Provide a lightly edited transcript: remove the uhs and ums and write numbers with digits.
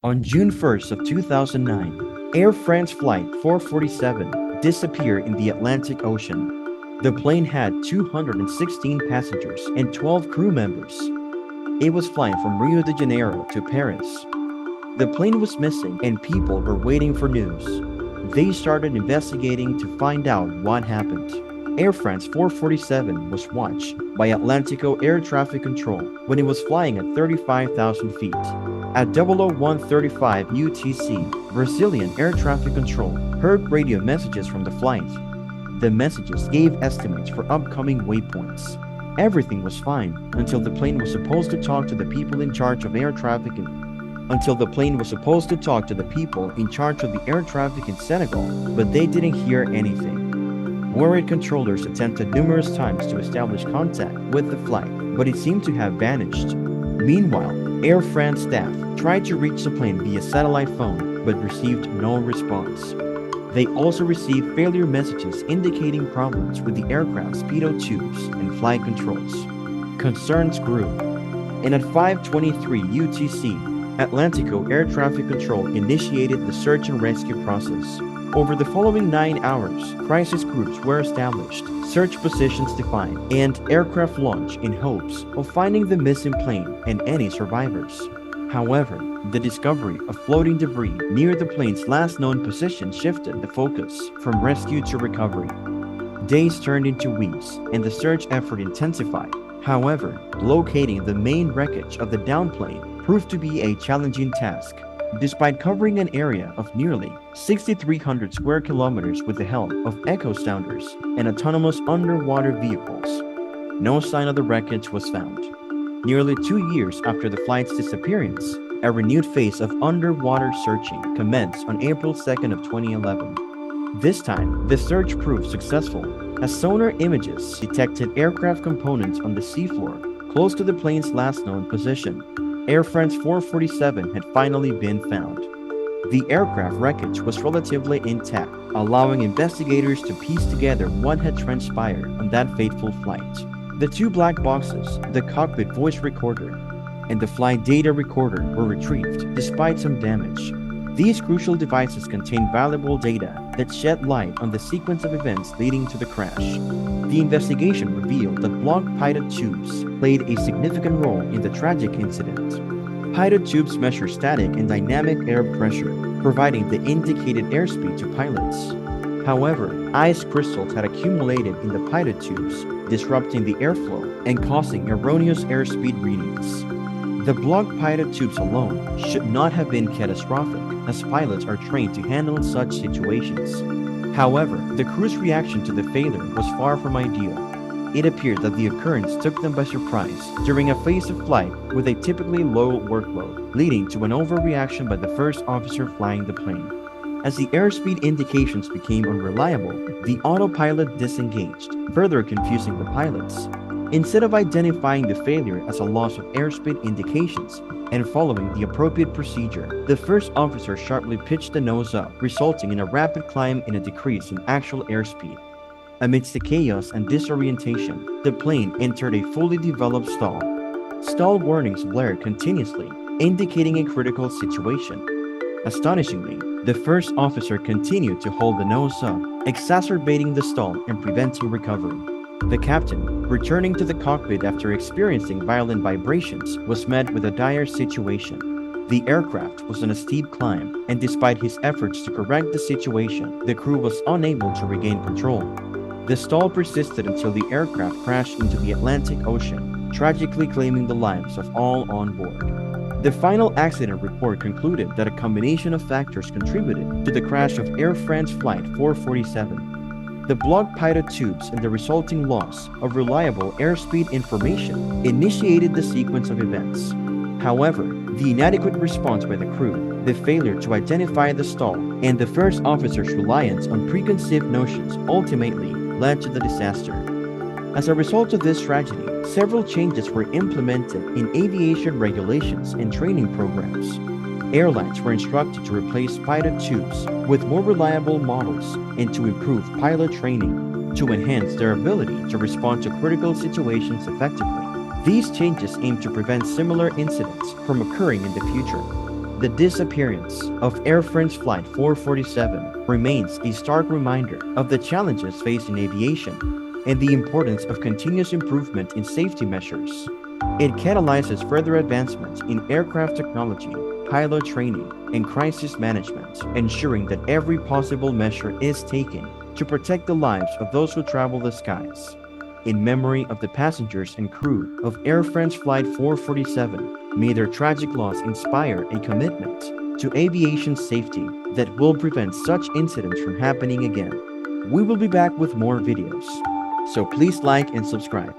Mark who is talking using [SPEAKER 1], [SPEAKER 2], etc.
[SPEAKER 1] On June 1st of 2009, Air France Flight 447 disappeared in the Atlantic Ocean. The plane had 216 passengers and 12 crew members. It was flying from Rio de Janeiro to Paris. The plane was missing and people were waiting for news. They started investigating to find out what happened. Air France 447 was watched by Atlantico Air Traffic Control when it was flying at 35,000 feet. At 00135 UTC, Brazilian Air Traffic Control heard radio messages from the flight. The messages gave estimates for upcoming waypoints. Everything was fine until the plane was supposed to talk to the people in charge of air traffic in Senegal, but they didn't hear anything. Worried controllers attempted numerous times to establish contact with the flight, but it seemed to have vanished. Meanwhile, Air France staff tried to reach the plane via satellite phone, but received no response. They also received failure messages indicating problems with the aircraft's pitot tubes and flight controls. Concerns grew, and at 5:23 UTC, Atlantico Air Traffic Control initiated the search and rescue process. Over the following 9 hours, crisis groups were established, search positions defined, and aircraft launched in hopes of finding the missing plane and any survivors. However, the discovery of floating debris near the plane's last known position shifted the focus from rescue to recovery. Days turned into weeks, and the search effort intensified. However, locating the main wreckage of the downed plane proved to be a challenging task. Despite covering an area of nearly 6,300 square kilometers with the help of echo sounders and autonomous underwater vehicles, no sign of the wreckage was found. Nearly 2 years after the flight's disappearance, a renewed phase of underwater searching commenced on April 2nd of 2011. This time, the search proved successful as sonar images detected aircraft components on the seafloor close to the plane's last known position. Air France 447 had finally been found. The aircraft wreckage was relatively intact, allowing investigators to piece together what had transpired on that fateful flight. The two black boxes, the cockpit voice recorder, and the flight data recorder were retrieved despite some damage. These crucial devices contain valuable data that shed light on the sequence of events leading to the crash. The investigation revealed that blocked pitot tubes played a significant role in the tragic incident. Pitot tubes measure static and dynamic air pressure, providing the indicated airspeed to pilots. However, ice crystals had accumulated in the pitot tubes, disrupting the airflow and causing erroneous airspeed readings. The blocked pitot tubes alone should not have been catastrophic, as pilots are trained to handle such situations. However, the crew's reaction to the failure was far from ideal. It appeared that the occurrence took them by surprise during a phase of flight with a typically low workload, leading to an overreaction by the first officer flying the plane. As the airspeed indications became unreliable, the autopilot disengaged, further confusing the pilots. Instead of identifying the failure as a loss of airspeed indications and following the appropriate procedure, the first officer sharply pitched the nose up, resulting in a rapid climb and a decrease in actual airspeed. Amidst the chaos and disorientation, the plane entered a fully developed stall. Stall warnings blared continuously, indicating a critical situation. Astonishingly, the first officer continued to hold the nose up, exacerbating the stall and preventing recovery. The captain, returning to the cockpit after experiencing violent vibrations, was met with a dire situation. The aircraft was on a steep climb, and despite his efforts to correct the situation, the crew was unable to regain control. The stall persisted until the aircraft crashed into the Atlantic Ocean, tragically claiming the lives of all on board. The final accident report concluded that a combination of factors contributed to the crash of Air France Flight 447. The blocked pitot tubes and the resulting loss of reliable airspeed information initiated the sequence of events. However, the inadequate response by the crew, the failure to identify the stall, and the first officer's reliance on preconceived notions ultimately led to the disaster. As a result of this tragedy, several changes were implemented in aviation regulations and training programs. Airlines were instructed to replace pitot tubes with more reliable models and to improve pilot training to enhance their ability to respond to critical situations effectively. These changes aim to prevent similar incidents from occurring in the future. The disappearance of Air France Flight 447 remains a stark reminder of the challenges faced in aviation and the importance of continuous improvement in safety measures. It catalyzes further advancements in aircraft technology, pilot training, and crisis management, ensuring that every possible measure is taken to protect the lives of those who travel the skies. In memory of the passengers and crew of Air France Flight 447, may their tragic loss inspire a commitment to aviation safety that will prevent such incidents from happening again. We will be back with more videos, so please like and subscribe.